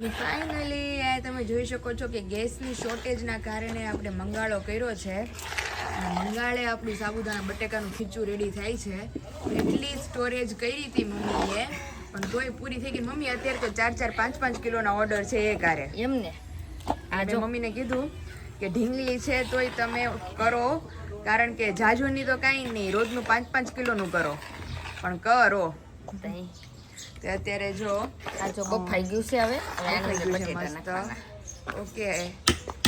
Finally તમે જોઈ શકો છો કે ગેસની શોર્ટેજના કારણે આપણે મંગાળો કર્યો છે. મંગાળે આપણું સાબુદાણા બટેકાનું ખીચું રેડી થાય છે. એટલી સ્ટોરેજ કરી હતી મમ્મીએ, પણ તોય પૂરી થઈ ગઈ. મમ્મી અત્યારે તો 4-5 કિલોના ઓર્ડર છે એ કારે એમને આજે મમ્મીને કીધું કે ઢીંગલી છે તોય તમે કરો, કારણ કે જાજુની તો કાંઈ નહીં, રોજનું 5 કિલોનું કરો પણ કરો. અત્યારે જો આ જો બફાઈ ગયું છે. હવે મસ્ત ઓકે.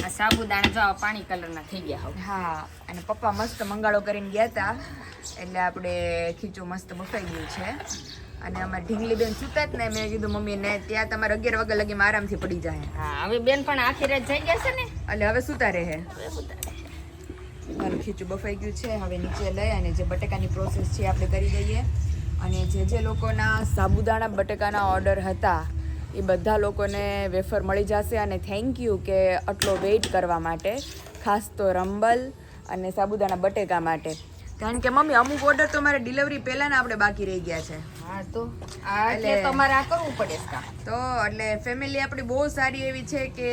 આ સાબુદાણા જો પાણી કલરના થઈ ગયા હવે. હા, અને પપ્પા મસ્ત મંગાળો કરીને ગયા હતા એટલે આપણે ખીચું મસ્ત બફાઈ ગયું છે. અને અમારે ઢીંગલી બેન સુતા જ ને, મેં કીધું મમ્મીને ત્યાં તમારે 11 વાગ્યા લગીમાં આરામથી પડી જાય. હા, હવે બેન પણ આખી રાત જઈ ગયા છે ને એટલે હવે સુતા રહે. મારું ખીચું બફાઈ ગયું છે. હવે નીચે લઈ અને જે બટેકાની પ્રોસેસ છે આપણે કરી દઈએ. અને જે લોકોના સાબુદાણા બટેકાના ઓર્ડર હતા એ બધા લોકોને વેફર મળી જશે. અને થેન્ક યુ કે આટલો વેઇટ કરવા માટે, ખાસ તો રંબલ અને સાબુદાણા બટેકા માટે. કારણ કે મમ્મી અમુક ઓર્ડર તો મારે ડિલિવરી પહેલાંના આપણે બાકી રહી ગયા છે. હા, તો આ એટલે તમારે આ કરવું પડે તો એટલે ફેમિલી આપણી બહુ સારી એવી છે કે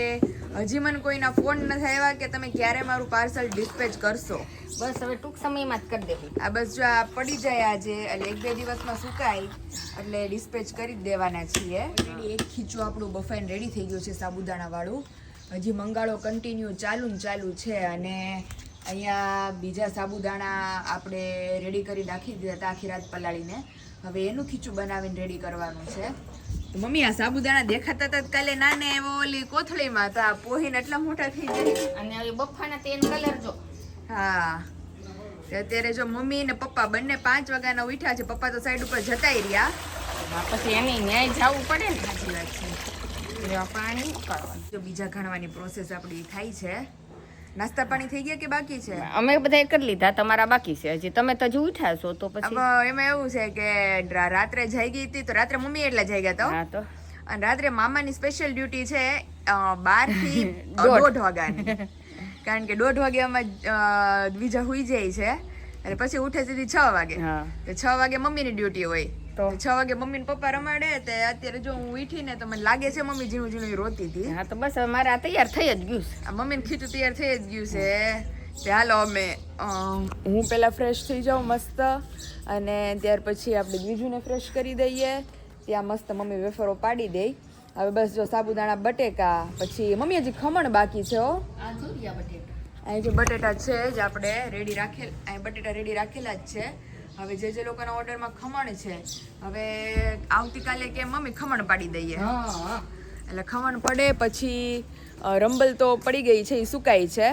હજી મને કોઈના ફોન નથી આવ્યા કે તમે ક્યારે મારું પાર્સલ ડિસ્પેચ કરશો. બસ હવે ટૂંક સમયમાં જ કરી દેવું. આ બસ જો આ પડી જાય આજે, એટલે 1-2 દિવસમાં સુકાય એટલે ડિસ્પેચ કરી જ દેવાના છીએ. એક ખીચું આપણું બફાઈને રેડી થઈ ગયું છે સાબુદાણા વાળું. હજી મંગાળો કન્ટિન્યુ ચાલુ છે. અને અહીંયા બીજા સાબુદાણા આપણે રેડી કરી નાખી દીધા હતા આખી રાત પલાળીને. હવે એનું ખીચું બનાવીને રેડી કરવાનું છે. તો મમ્મી આ સાબુદાણા દેખાતા હતા કાલે નાને એવો ઓલી કોથળીમાં હતા, પોહીને એટલા મોટા થઈ જાય. અને હવે બફાના તેલ કલર જો. હા, અત્યારે જો મમ્મી ને પપ્પા બંને 5 વાગ્યાના ઉઠ્યા છે. પપ્પા તો સાઈડ ઉપર જતાય રહ્યા. પછી એની ન્યાય જવું પડે ને. સાચી વાત છે. પાણી ઉકાળવાનું. જો બીજા ઘણવાની પ્રોસેસ આપણી થાય છે. નાસ્તા પાણી થઈ ગયા કે બાકી છે? અમે બધા કરી લીધા, તમારા બાકી છે હજી. તમે તો હજી ઉઠ્યા છો તો પછી એમાં એવું છે કે રાત્રે જઈ ગઈ હતી, તો રાત્રે મમ્મી એટલા જઈ ગયા તો અને રાત્રે મામાની સ્પેશિયલ ડ્યુટી છે 12 થી 1:30 વાગ્યાની. કારણ કે 1:30 વાગે અમે બીજા હુઈ જાય છે એટલે પછી ઉઠે સીધી 6 વાગે. તો 6 વાગે મમ્મીની ડ્યુટી હોય. તો 6 વાગે મમ્મી ને પપ્પા રમાડે. તે અત્યારે જો હું ઉઠીને તો મને લાગે છે મમ્મી ઝીણું ઝીણું રોતી હતી. હા, તો બસ હવે મારે આ તૈયાર થઈ જ ગયું છે. મમ્મીને ખીચું તૈયાર થઈ જ ગયું છે. ચાલો અમે હું પહેલાં ફ્રેશ થઈ જાઉં મસ્ત, અને ત્યાર પછી આપણે બીજુને ફ્રેશ કરી દઈએ. ત્યાં મસ્ત મમ્મી વેફરો પાડી દે. હવે બસ જો સાબુદાણા બટેકા, પછી મમ્મી હજી ખમણ બાકી છે. અહીં જે બટેટા છે જ આપણે રેડી રાખેલ, અહીં બટેટા રેડી રાખેલા જ છે. હવે જે લોકોના ઓર્ડરમાં ખમણ છે, હવે આવતીકાલે કે મમ્મી ખમણ પાડી દઈએ. એટલે ખમણ પડે પછી રંબલ તો પડી ગઈ છે, એ સુકાય છે.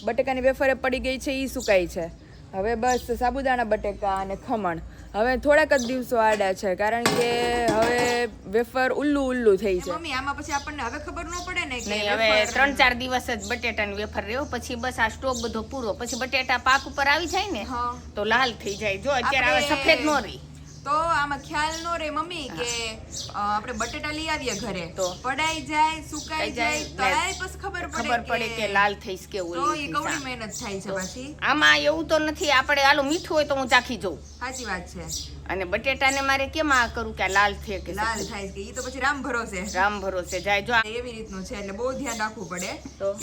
બટેકાની વેફરે પડી ગઈ છે, એ સુકાય છે. હવે બસ સાબુદાણા બટેકા અને ખમણ હવે થોડાક જ દિવસો આડા છે, કારણ કે હવે વેફર ઉલ્લું થઈ છે. મમ્મી આમાં પછી આપણને હવે ખબર ન પડે ને કે હવે 3-4 દિવસ જ બટેટાની વેફર રહ્યો, પછી બસ આ સ્ટોક બધો પૂરો. પછી બટેટા પાક ઉપર આવી જાય ને તો લાલ થઈ જાય. જો અત્યારે હવે સફેદ નો રહી તો આમાં ખ્યાલ નો રે મમ્મી કે આપણે બટેટા લઈ આવીએ ઘરે તો પડાઈ જાય, સુકાઈ જાય, તળાય પછી ખબર પડે કે લાલ થઈશ કેવું. તો એ કવડી મહેનત થાય છે. પછી આમાં એવું તો નથી, આપણે આલો મીઠું હોય તો હું ચાખી જઉં. સાચી વાત છે. અને બટેટાને મારે કેમ આ કરું કે લાલ થાય કે લાલ થાય કે એ તો પછી રામ ભરોસે જાય. જો એવી રીતનું છે એટલે બહુ ધ્યાન રાખવું પડે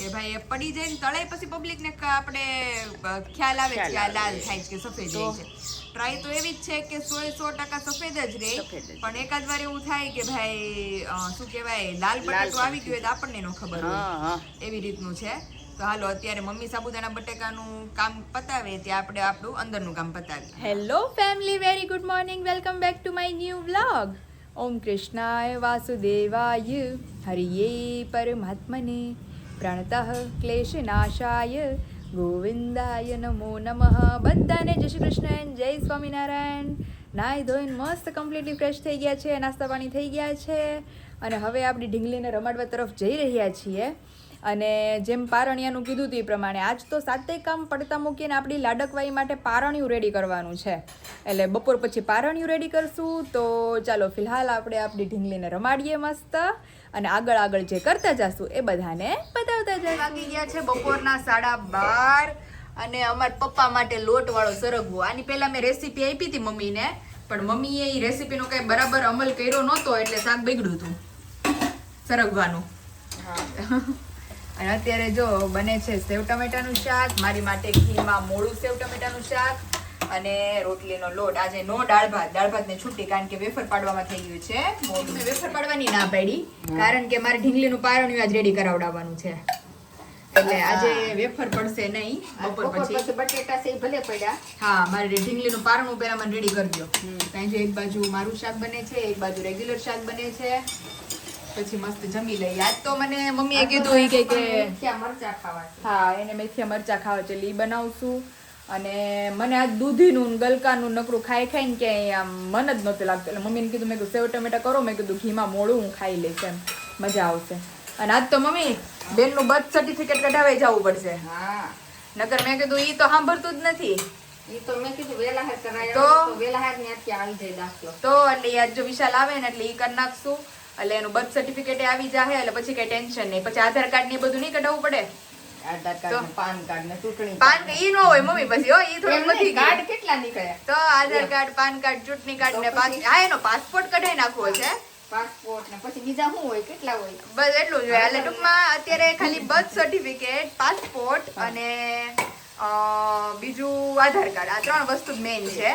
કે ભાઈ એ પડી જાય ને તળાય પછી પબ્લિક ને આપણે ખ્યાલ આવે કે આ લાલ થાય કે સફેદ થાય છે. ટ્રાય તો એવી જ છે કે 100% સફેદ જ રહે, પણ એકાદ વાર એવું થાય કે ભાઈ શું કહેવાય લાલ બટેટું આવી ગયું હોય તો આપણને ન ખબર હોય. એવી રીતનું છે. તો હાલો અત્યારે મમ્મી સાબુદાણા બટેકાનું કામ પતાવે ત્યાં આપણે આપણું અંદરનું કામ પતાવીએ. Hello family, very good morning, welcome back to my new vlog. ઓમ કૃષ્ણાય વાસુદેવાય હરિયે પરમાત્મને પ્રણતઃ ક્લેશનાશાય ગોવિંદાય નમો નમઃ. બધાને જય શ્રી કૃષ્ણ, જય સ્વામિનારાયણ. નાહી ધોઈને મસ્ત કમ્પ્લીટલી ફ્રેશ થઈ ગયા છે, નાસ્તા પાણી થઈ ગયા છે, અને હવે આપણી ઢીંગલીને રમાડવા તરફ જઈ રહ્યા છીએ. અને જેમ પારણિયાનું કીધું હતું એ પ્રમાણે આજ તો 7 કામ પડતા મૂકીને આપણી લાડકવાઈ માટે પારણિયું રેડી કરવાનું છે. એટલે બપોર પછી પારણિયું રેડી કરશું. તો ચાલો ફિલહાલ આપણે આપણી ઢીંગલીને રમાડીએ મસ્ત, અને આગળ જે કરતા જશું એ બધાને બતાવતા જઈએ. વાગી ગયા છે બપોરના 12:30, અને અમારા પપ્પા માટે લોટવાળો સરગવો. આની પહેલા મેં રેસીપી આપી હતી મમ્મીને, પણ મમ્મીએ એ રેસીપીનો કંઈ બરાબર અમલ કર્યો નહોતો એટલે શાક બગડ્યું હતું. સરગવાનું. હા અને અત્યારે જો બને છે સેવ ટમેટાનું શાક, મારી માટે ઘીમાં મોળું સેવ ટમેટાનું શાક અને રોટલીનો લોટ. આજે નો દાળ ભાત ને છૂટી, કારણ કે વેફર પાડવામાં થઈ ગયું છે મોડું. મેં વેફર પાડવાની ના પાડી, કારણ કે મારે ઢીંગલીનું પારણિયું આજ રેડી કરાવડાવવાનું છે, એટલે આજે વેફર પડશે નહીં. બપોર પછી બટેટા છે ભલે પડ્યા. હા, મારે ઢીંગલીનું પારણું પહેલા મને રેડી કરજો. કારણ કે એક બાજુ મારું શાક બને છે, એક બાજુ રેગ્યુલર શાક બને છે, પછી મસ્ત જમી લઈએ. આજ તો મને મમ્મીએ કીધું ઈ કે મેથીયા મરચા ખાવા છે. હા, એને મેથીયા મરચા ખાવા છે, ઈ બનાવશું. અને મને આ દૂધીનું ગલકાનું નકરું ખાઈને કે આમ મન જ નહોતું લાગતું, એટલે મમ્મીને કીધું, મેં કીધું સેવ ટમેટા કરો, મેં કીધું ઘીમાં મોડું હું ખાઈ લઈશ, એમ મજા આવશે. અને આજ તો મમ્મી બેનનું બર્થ સર્ટિફિકેટ કઢાવવા જવું પડશે. હા નકર મેં કીધું ઈ તો સાંભળતું જ નથી. ઈ તો મેં કીધું વેલા હાર કરાય તો વેલા હાર ને અત્યારે આવી જાય દાખલો. તો એટલે આજ જો વિશાલ આવે ને એટલે ઈ કરી નાખશું, એટલે એનું બર્થ સર્ટિફિકેટ આવી જાય, એટલે પછી કઈ ટેન્શન નહીં. પછી આધાર કાર્ડ ને બધું નહીં કઢાવવું પડે. આધાર કાર્ડ ને પાન કાર્ડ ને ચૂંટણી પાન ઈ નો હોય મમ્મી, પછી હો ઈ થોડું નથી કાર્ડ કેટલા નીકળ્યા. તો આધાર કાર્ડ, પાન કાર્ડ, ચૂંટણી કાર્ડ ને હા એનો પાસપોર્ટ કઢાઈ નાખવો છે. પાસપોર્ટ ને પછી બીજા શું હોય, કેટલા હોય? બસ એટલું જ હોય. એટલે ટૂંકમાં અત્યારે ખાલી બર્થ સર્ટિફિકેટ, પાસપોર્ટ અને બીજું આધાર કાર્ડ, આ 3 વસ્તુ મેઇન છે.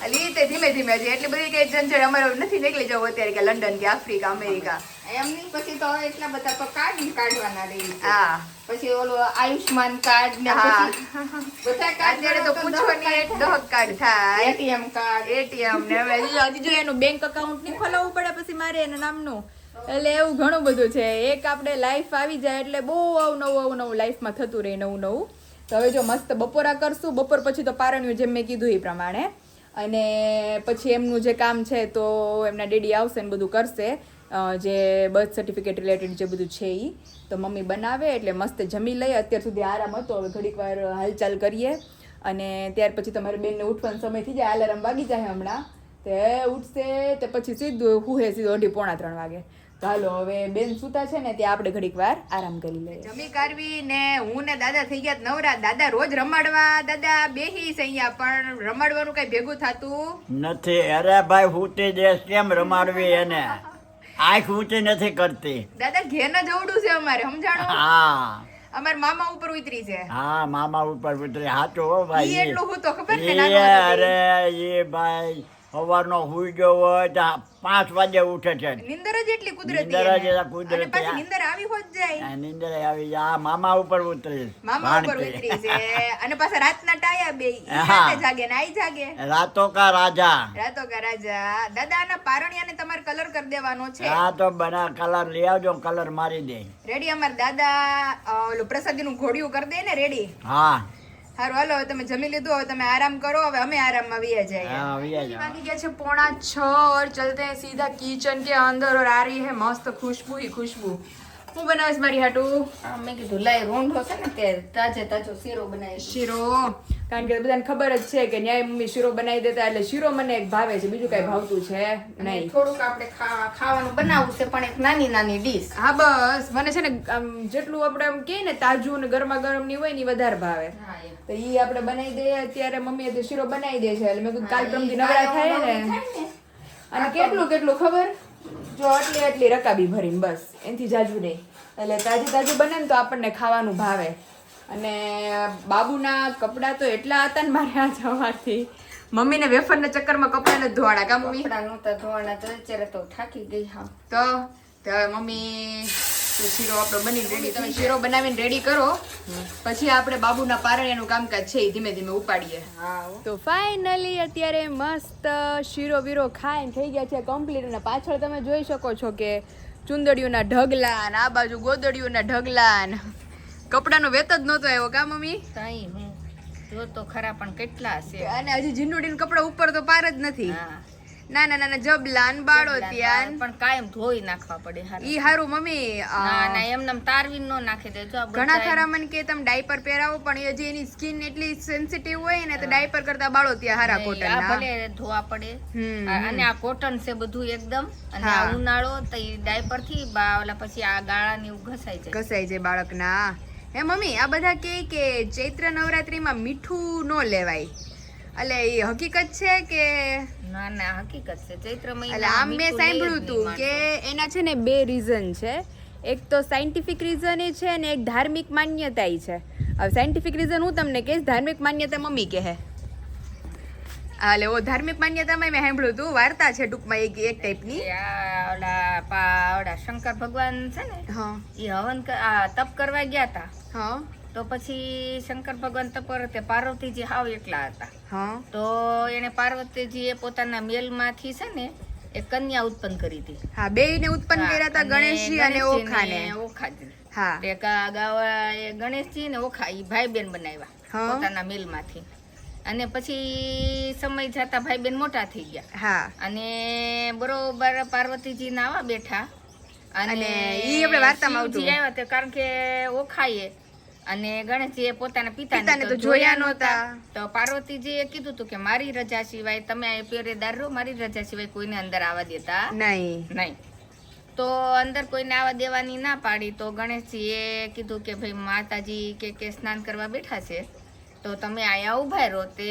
એટલે ઈ તે ધીમે ધીમે છે, એટલી બધી કઈ ઝંઝટ અમારે નથી નીકળી જવું અત્યારે કે લંડન કે આફ્રિકા, અમેરિકા. એમની પછી તો એટલા બધા તો કાર્ડ કાઢવાના રહી. હા, પછી ઓલું આયુષ્માન કાર્ડ ને બધા કાર્ડ અત્યારે તો પૂછવાની એક દહક કાર્ડ થાય, એટીએમ કાર્ડ, એટીએમ ને હવે હજી જો એનું બેંક એકાઉન્ટ ની ખોલાવવું પડે પછી મારે એના નામનું. એટલે એવું ઘણું બધું છે. એક આપણે લાઈફ આવી જાય એટલે બહુ નવું લાઈફમાં થતું રહે નવું. તો હવે જો મસ્ત બપોરા કરશું, બપોર પછી તો પારણ્યું જેમ મેં કીધું એ પ્રમાણે. અને પછી એમનું જે કામ છે તો એમના ડેડી આવશે ને બધું કરશે, જે બર્થ સર્ટિફિકેટ રિલેટેડ જે બધું છે એ. તો મમ્મી બનાવે એટલે મસ્ત જમી લઈએ. અત્યાર સુધી આરામ હતો, હવે ઘડીક વાર હાલચાલ કરીએ અને ત્યાર પછી તમારી બેનને ઉઠવાનો સમય થઈ જાય, અલાર્મ વાગી જાય હમણાં, તે ઉઠશે તે પછી સીધું હુહે સીધું 2:30-3 વાગે. તો હાલો હવે બેન સુતા છે ને ત્યાં આપણે ઘડીક વાર આરામ કરી લઈએ. જમી કરવી ને હું ને દાદા થઈ ગયા નવરા. દાદા રોજ રમાડવા, દાદા બેહી છે અહીંયા, પણ રમાડવાનું કઈ ભેગું થતું નથી. અરે ભાઈ હુતી દેશ કેમ રમાડવી એને, આંખ ઊંચી નથી કરતી. દાદા ઘેર ના જવડું છે અમારે, સમજાણું? હા અમાર મામા ઉપર ઉતરી છે. હા, મામા ઉપર ઉતરી. હાચો હો ભાઈ. ઈ એટલું હું તો ખબર ને એ નાનો હતો તે. અરે એ ભાઈ સવારનો હુઈ ગયો હોય તો 5 વાગે ઉઠે છે. નીંદર જ એટલી કુદરતી નીંદર જ એને. એટલા કુદરતી. અને પાછી નીંદર આવી હોત જાય. આ નીંદર આવી જાય. આ મામા ઉપર ઉતરી. મામા ઉપર ભાણકી. ઉતરી છે. અને પાછા રાતના ટાયા બે. ઈ હા. રાતે જાગે ને આઈ જાગે. રાતો કા રાજા. રાતો કા રાજા. દાદા આના પારણિયાને તમારે કલર કરી દેવાનો છે. હા તો બના કલર લઈ આવજો, કલર મારી દે. રેડી? અમાર દાદા ઓલું પ્રસાદીનું ઘોડિયું કરી દે ને રેડી. હા હારું હાલો, હવે તમે જમી લીધું, હવે તમે આરામ કરો. હવે અમે આરામમાં વીએ જઈએ. હા આવી જાય. वागी गया है 6:45 और चलते हैं सीधा किचन के अंदर और आ रही है मस्त खुशबू ही खुशबू. હું બનાવીશ મારી હાટુ મેં કીધું લાય રોંઢો છે ને તે તાજો શીરો બનાવી. શીરો, કારણ કે બધાને ખબર જ છે કે ન્યાય મમ્મી શીરો બનાવી દેતા, એટલે શીરો મને એક ભાવે છે, બીજું કઈ ભાવતું છે નહીં. થોડુંક આપણે ખાવાનું બનાવવું છે, પણ એક નાની ડીશ. હા બસ મને છે ને આમ જેટલું આપણે આમ કહીએ ને તાજું ને ગરમા ગરમ ની હોય ને વધારે ભાવે. તો ઈ આપણે બનાવી દઈએ. અત્યારે મમ્મીએ તો શીરો બનાવી દે છે, એટલે મેં કીધું કાલ પરમથી નવરા થાય ને. અને કેટલું ખબર, જો આટલી રકાબી ભરીને બસ, એનાથી જાજુ નહીં. એટલે તાજું બને ને તો આપણને ખાવાનું ભાવે. અને બાબુના કપડાં તો એટલા હતા ને મારે આ સવારથી મમ્મીને વેફરના ચક્કરમાં કપડાં નથી ધોવાના. કા મમ્મી? કપડાં નહોતા ધોવાના તો અત્યારે તો થાકી ગઈ. હા તો હવે મમ્મી તો શીરો આપણો બની રેડી. તમે શીરો બનાવીને રેડી કરો, પછી આપણે બાબુના પારણિયાનું કામકાજ છે એ ધીમે ધીમે ઉપાડીએ. તો ફાઇનલી અત્યારે મસ્ત શીરો વીરો ખાઈને થઈ ગયા છે કમ્પ્લીટ. અને પાછળ તમે જોઈ શકો છો કે ચુંદડીઓના ઢગલા ને આ બાજુ ગોદડીઓના ઢગલા ને કપડાનો વેત જ નહોતો આવ્યો. કા મમ્મી? તાઈ હું જો તો ખરા પણ કેટલા છે. અને હજી જીંડુડીના કપડા ઉપર તો પાર જ નથી. નાના જબલાન બાળોતિયાન પણ કાયમ ધોઈ નાખવા પડે. ઈ હારું મમ્મી. ના એમને તારવી નો નાખી દે. જો ઘણા ખરા મને કે તમે ડાયપર પહેરાવો, પણ હજી એની સ્કિન એટલી સેન્સિટિવ હોય ને તો ડાયપર કરતા બાળોતિયા હારા કોટન ના ભલે ધોવા પડે. અને આ કોટન છે બધું એકદમ. અને આ ઉનાળો તો ઈ ડાયપર થી ઓલા પછી આ ગાળા ની ઘસાઈ જાય બાળકના. હે મમ્મી, આ બધા કે ચૈત્ર નવરાત્રીમાં મીઠું નો લેવાય, એટલે એ હકીકત છે કે ના ના હકીકત છે ચૈત્ર એટલે મહિના આમ મેં સાંભળ્યું હતું કે એના છે ને 2 રીઝન છે. એક તો સાયન્ટિફિક રીઝન છે અને એક ધાર્મિક માન્યતા છે. હવે સાયન્ટિફિક રીઝન હું તમને કહીશ, ધાર્મિક માન્યતા મમ્મી કહે. એટલે ઓ ધાર્મિક માન્યતામાં મેં સાંભળ્યું હતું, વાર્તા છે ટૂંકમાં એક ટાઈપની. ઓલા શંકર ભગવાન છે ને હા એ હવન તપ કરવા ગયા હતા. હા તો પછી શંકર ભગવાન તપ કરતે પાર્વતીજી હાવ એકલા હતા. હા તો એને પાર્વતીજીએ પોતાના મેલમાંથી છે ને એક કન્યા ઉત્પન્ન કરી હતી. હા, બેયને ઉત્પન્ન કર્યા હતા, ગણેશજી અને ઓખાને. ઓખાજી. હા ગણેશજી ને ઓખા ઈ ભાઈ બેન બનાવ્યા હા. પોતાના મેલમાંથી. અને પછી સમય જતા ભાઈ બેન મોટા થઈ ગયા. હા અને બરોબર પાર્વતીજી નાવા બેઠા અને ઈ આપણે વાર્તામાં આવતું. શિવજી આવ્યા તે કારણ કે ઓખાએ અને ગણેશજીએ પોતાના પિતાને પિતાને તો જોયા નહોતા. તો પાર્વતીજીએ કીધું હતું કે મારી રજા સિવાય તમે આ પહેરેદાર રહો, મારી રજા સિવાય કોઈને અંદર આવવા દેતા નહીં. નહીં. તો અંદર કોઈને આવવા દેવાની ના પાડી. તો ગણેશજીએ કીધું કે ભાઈ માતાજી કે સ્નાન કરવા બેઠા છે તો તમે અહીંયા ઉભા રહો. તે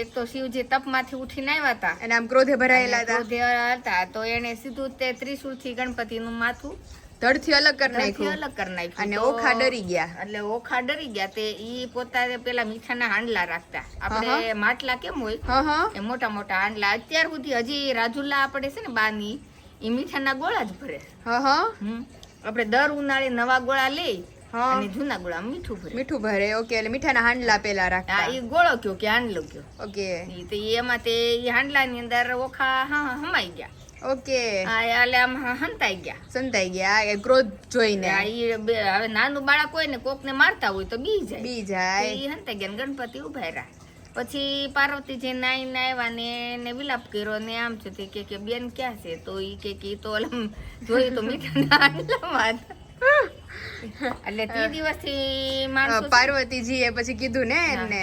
એક તો શિવજી તપમાંથી ઉઠીને આવ્યા હતા અને આમ ક્રોધે ભરાયેલા હતા. ક્રોધે હતા. તો એને સીધું તે ત્રિશૂળથી ગણપતિનું માથું ધડથી અલગ કરી ધરથી નાખ્યું અલગ કરી નાખ્યું. અને તો ઓખા ડરી ગયા. એટલે ઓખા ડરી ગયા. તે ઈ પોતાને પેલા મીઠાના હાંડલા રાખતા. આપણે માટલા કેમ હોય હા હા એ મોટા મોટા હાંડલા અત્યાર સુધી હજી રાજુલા આપણે છે ને બાની ઈ મીઠાના ગોળા જ ભરે. હા હા આપણે દર ઉનાળે નવા ગોળા લઈ હા. અને જૂના ગોળા મીઠું ભરે. મીઠું ભરે. ઓકે, એટલે મીઠાના હાંડલા પેલા હા રાખતા. ઈ ગોળો કયો કે હાંડલો કયો. ઓકે એમાં તે ઈ હાંડલાની અંદર ઓખા હમાઈ ગયા. ઓકે, એટલે આમ હંતાઈ ગયા. સંતાઈ ગયા એ ક્રોધ જોઈને. હવે નાનું બાળક હોય ને કોક ને મારતા હોય તો બી જાય. બી જાય. ઈ હંતાઈ ગયા ને ગણપતિ ઉભા રહ્યા. પછી પાર્વતીજી નાઈને આવ્યા ને એને વિલાપ કર્યો ને આમ છે તે કે બેન ક્યાં છે? તો ઈ કે ઈ તો ઓલમ જોયું તો મીઠાના હાંડલામાં હતા. એટલે તે દિવસથી માણસો પાર્વતીજીએ પછી કીધું ને એમને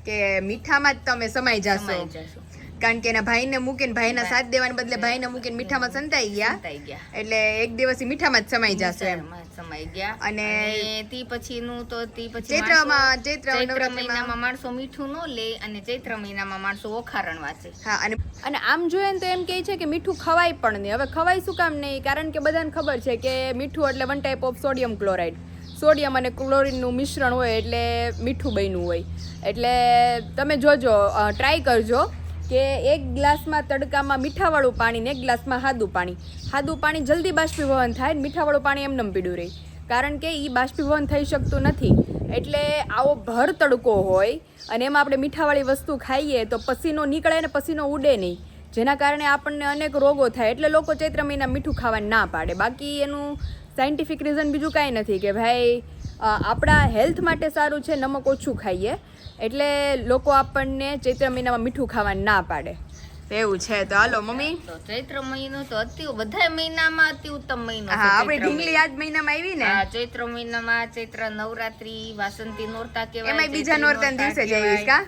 કે મીઠામાં જ તમે સમાઈ જાશો. સમાઈ જશો. કારણ કે એના ભાઈને મૂકીને ભાઈના સાથ દેવાને બદલે ભાઈને મૂકીને મીઠામાં સંતાઈ ગયા. હંતાઈ ગયા. એટલે એક દિવસ ઈ મીઠામાં જ સમાઈ જશો એમ. સમાઈ ગયા. અને તી પછીનું તો તી પછી ચૈત્રમાં ચૈત્ર મહિનામાં માણસો મીઠું ન લે અને ચૈત્ર મહિનામાં માણસો ઓખારણ વાંચે. હા, અને આમ જોઈએ ને તો એમ કહે છે કે મીઠું ખવાય પણ નહીં. હવે ખવાય શું કામ નહીં? કારણ કે બધાને ખબર છે કે મીઠું એટલે one type of sodium chloride. Sodium અને ક્લોરીનનું મિશ્રણ હોય એટલે મીઠું બન્યું હોય. એટલે તમે જોજો, ટ્રાય કરજો કે એક ગ્લાસમાં તડકામાં મીઠાવાળું પાણી ને એક ગ્લાસમાં સાદું પાણી. સાદું પાણી જલ્દી બાષ્પીભવન થાય ને મીઠાવાળું પાણી એમનેમ પીડું રહે. કારણ કે એ બાષ્પીભવન થઈ શકતું નથી. એટલે આવો ભર તડકો હોય અને એમાં આપણે મીઠાવાળી વસ્તુ ખાઈએ તો પસીનો નીકળે ને પસીનો ઉડે નહીં, જેના કારણે આપણને અનેક રોગો થાય. એટલે લોકો ચૈત્ર મહિના મીઠું ખાવાનું ના પાડે. બાકી એનું સાયન્ટિફિક રીઝન બીજું કાંઈ નથી કે ભાઈ આપણા હેલ્થ માટે સારું છે નમક ઓછું ખાઈએ, એટલે લોકો આપણને ચૈત્ર મહિનામાં મીઠું ખાવાનું ના પાડે. એવું છે. તો હાલો મમ્મી, તો ચૈત્ર મહિનો તો બધા મહિનામાં અતિ ઉત્તમ મહિનો છે. હા, આપણે ઢીંગલી આ જ મહિનામાં આવી ને. હા, ચૈત્ર મહિનામાં ચૈત્ર નવરાત્રી વાસંતી નોરતા કહેવાય. એમાંય બીજા નોરતાના દિવસે જ આવીશ કા?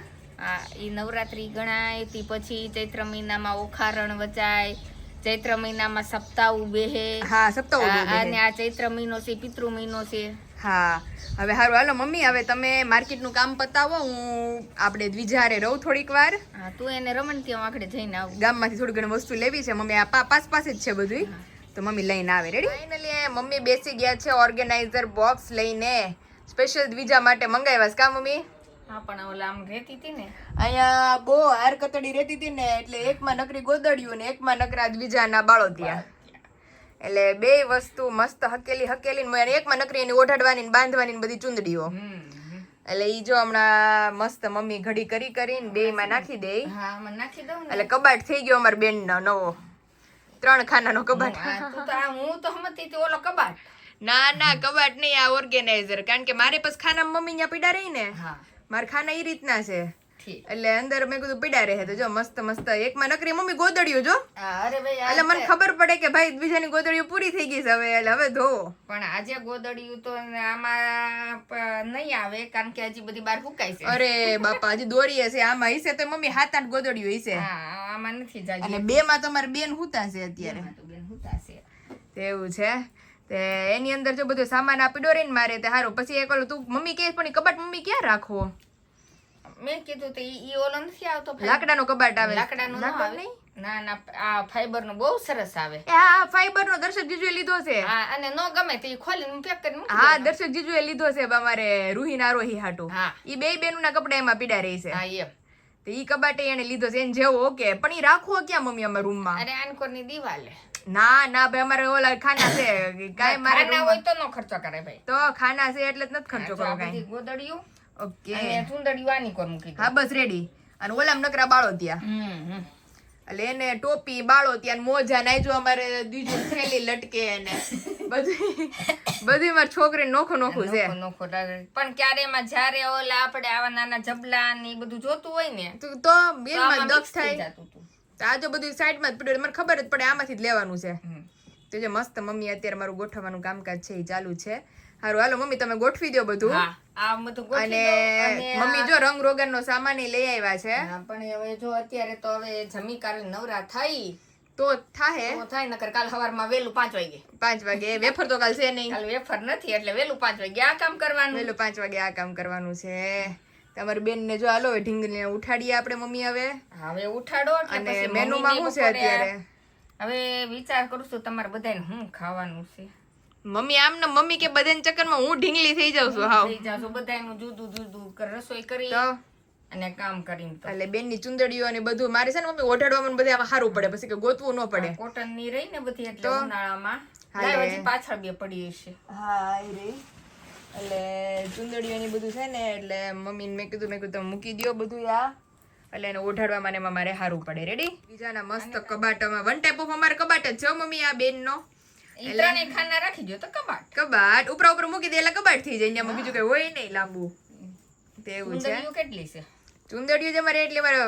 હા, ઈ નવરાત્રી ગણાય. તી પછી ચૈત્ર મહિનામાં ઓખારણ વચાય. ચૈત્ર મહિનામાં સપ્તાહ બેહે. હા, સપ્તાહ બેહે. અને આ ચૈત્ર મહિનો છે પિતૃ મહિનો છે. હા, હવે સારું હાલો મમ્મી, હવે તમે માર્કેટનું કામ પતાવો, હું આપણે દ્વિજારે રહું થોડીક વાર. હા, તું એને રમણ ત્યાં આખડે જઈને આવ. ગામમાંથી થોડી ઘણી વસ્તુ લેવી છે. મમ્મી આ પાસે જ છે બધું, તો મમ્મી લઈને આવે. રેડી? ફાઇનલી મમ્મી બેસી ગયા છે ઓર્ગેનાઇઝર બોક્સ લઈને. સ્પેશિયલ દ્વિજા માટે મંગાવ્યા કા મમ્મી? હા, પણ ઓલા આમ રહેતી હતી ને અહીંયા બહુ હાર કતડી રહેતી હતી ને, એટલે એકમાં નકરી ગોદડિયું ને એકમાં નકરા દ્વિજાના બાળોતિયા. એટલે બે વસ્તુ મસ્ત હકેલી ને એકમાં નકરી એની ઓઢાડવાની ને બાંધવાની ને બધી ચૂંદડીઓ. એટલે ઈ જો હમણાં મસ્ત મમ્મી ઘડી કરીને બે માં નાખી દે. હા, મને નાખી દઉં ને. એટલે કબાટ થઈ ગયો અમાર બેન નો નવો 3 ખાનાનો કબાટ. હું તો સમજતી હતી ઓલો કબાટ. ના કબાટ નહીં, આ ઓર્ગેનાઇઝર. કારણ કે મારે પછી ખાના મમ્મી ત્યાં પીડા રહી ને, હા, મારા ખાના ઈ રીતના છે. ઠીક. એટલે અંદર મેં કીધું પીડા રહે. તો જો મસ્ત એકમાં નકરી મમ્મી ગોદડિયું જો. અરે ભાઈ, એટલે મને ખબર પડે કે ભાઈ બીજાની ગોદડીઓ પૂરી થઈ ગઈ છે હવે, એટલે હવે ધોવો. પણ આજે ગોદડિયું તો આમાં નહીં આવે કારણ કે હજી બધી બાર ફૂકાય છે. અરે બાપા, હજી દોરીએ છે આમાં. હિસે તો મમ્મી 7-8 ગોદડીઓ હિસે. હા, આમાં નથી જાજી. અને 2 માં તમારે બેન હુતા છે અત્યારે. તો બેન હુતાશે. એવું છે. તે એની અંદર જો બધો સામાન આપી ડોરે ને મારે તે હારું. પછી એક ઓલું તું મમ્મી કહે પણ કબાટ મમ્મી ક્યાં રાખવો? મેં કીધું તો ઈ ઓલો નથી આવતો લાકડાનો કબાટ આવે. લાકડાનો ન આવે. ના ના આ ફાઈબર નો બહુ સરસ આવે. આ ફાઈબર નો દર્શક જીજુએ લીધો છે. હા અને નો ગમે તો ઈ ખોલીને પેક કરીને મૂકી હા દેવાનો. દર્શક જીજુએ લીધો છે અમારે રૂહીના રોહી હાટુ. હા. ઈ બે બેનું ના કપડા એમાં પીડા રહી છે. હા એમ. તો ઈ કબાટે એને લીધો છે એને જેવો ઓકે પણ ઈ રાખવો ક્યાં મમ્મી અમારા રૂમમાં? અરે આનકોરની દિવાલે ના ના ભાઈ અમારે ઓલા ખાના છે કાંઈ મારે ખાના હોય તો નો ખર્ચો કરે ભાઈ. તો ખાના છે એટલે જ નથી ખર્ચો જો આ કરો બધી કાંઈ. ગોદડિયું ઓકે અને ચુંદડિયું આની કોર મૂકી દે. હા બસ રેડી. અને ઓલામ નકરા બાળો ત્યાં એટલે એને ટોપી બાળો ત્યાં મોજા નાઈ અમારે બીજું થેલી લટકે ને બધું મારી છોકરી નોખું નોખું છે. નોખો પણ ક્યારે એમાં જ્યારે ઓલા આપણે આવા નાના જબલા ને ઈ બધું જોતું હોય ને તો તો બેનમાં આમાં દક્ષ mix થઈ થાય. જાતું હતું. તો આ જો બધું સાઈડમાં જ પડ્યું મને ખબર જ પડે આમાંથી જ લેવાનું છે. હમ. તો જે મસ્ત મમ્મી અત્યારે મારું ગોઠવવાનું કામકાજ છે એ ચાલુ છે. હારું હાલો મમ્મી તમે ગોઠવી દો બધું. હા આ બધું ગોઠવી અને દો અને મમ્મી જો રંગ રોગન નો સામાન ય લઈ આવ્યા છે. હા, પણ હવે જો અત્યારે તો હવે જમી કાલે નવરા થઈ તો થાહે તો થાય નકર કાલ સવારમાં વહેલું 5 વાગે 5 વાગે. વેફર તો કાલ છે નહીં. કાલ વેફર નથી એટલે વહેલું 5 વાગે આ કામ કરવાનું. વહેલું 5 વાગે આ કામ કરવાનું છે. તમારી બેન ને જો હાલો ઢીંગલીને ઉઠાડીએ આપણે મમ્મી હવે. હવે ઉઠાડો એટલે અને પછી મેનુમાં મમ્મીને શું છે બપોરે અત્યારે? હવે વિચાર કરું છું તમારે બધાને શું ખાવાનું છે. મમ્મી આમ ને મમ્મી કે બધાના ચક્કરમાં હું ઢીંગલી થઈ જાઉં છું હાવ. થઈ જાવ છો બધાયનું જુદું જુદું રસોઈ કરી તો અને કામ કરીને તો એટલે બેનની ચુંદડીઓ અને બધું મારે છે ને મમ્મી ઓઢાડવામાં બધે આમાં સારું પડે પછી કે ગોતવું ન પડે. કોટન ની રહી ને બધી એટલે તો? ઉનાળામાં હાલે. લાવ હજી પાછળ બે પડી હશે. હા એ રે એટલે ચુંદડીઓની બધું છે ને એટલે મમ્મીને મેં કીધું તમે મૂકી દો બધું આ એટલે એને ઓઢાડવામાં ને એમાં મારે સારું પડે. રેડી બીજાના મસ્ત કબાટમાં વન ટાઈપ ઓફ અમારે કબાટ જ છે મમ્મી આ બેનનો. ઈ ત્રણેય ખાના રાખી દો તો કબાટ ઉપરા ઉપર મૂકી દે એટલે કબાટ થઈ જાય. એમાં બીજું કઈ હોય નહીં લાંબુ. તે એવું છે. કુંદડીઓ કેટલી છે? ચુંદડીઓ જે મારે એટલે મારે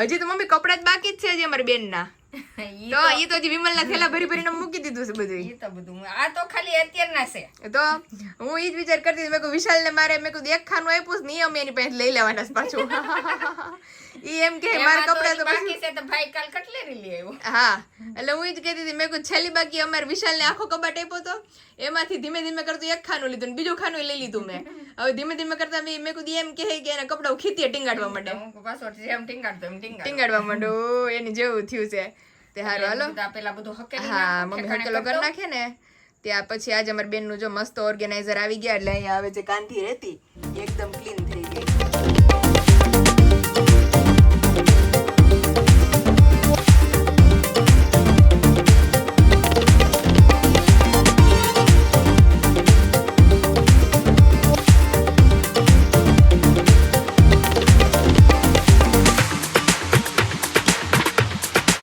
હજી તો મમ્મી કપડા જ બાકી જ છે હજી અમારી બેનના. ઈ તો ઈ તો હજી વિમલના થેલા ભરી ભરીને મૂકી દીધું છે બધું. ઈ તો બધું આ તો ખાલી અત્યારના છે. તો હું ઈ જ વિચાર કરતી હતી મેં કહ્યું વિશાલ ને મારે મેં કીધું એક ખાનું આપ્યું ને અમે એની પાસે લઈ લેવાના છે પાછું. ઈ એમ કે મારા એમાં તો કપડા તો બાકી છે તો ભાઈ કાલ કટલેરી લઈ આવ્યો. હા એટલે હું ઈ જ કહેતી હતી મેં કહ્યું છેલ્લી બાકી અમારે વિશાલને આખો કબાટ આપ્યો તો એમાંથી ધીમે ધીમે કરતું એક ખાનું લીધું ને બીજું ખાનું લઈ લીધું મેં. હવે ધીમે ધીમે કરતા મેં કીધું એમ કહે કે એના કપડા ખીતીએ ટીંગાડવા માંડે. હું પાછો જેમ ટીંગાડતો એમ ટીંગાડવા માંડો એની જેવું થયું છે. તે હારું હાલો પેલા બધું હકેલી હા નાખો, મમ્મી ઠેકાણે હકેલો કરી કરી દો. નાખે ને ત્યાં પછી આજે અમારી બેનનું જો મસ્ત ઓર્ગેનાઇઝર આવી ગયા એટલે અહીંયા આવે છે કાંધી રહેતી એકદમ ક્લીન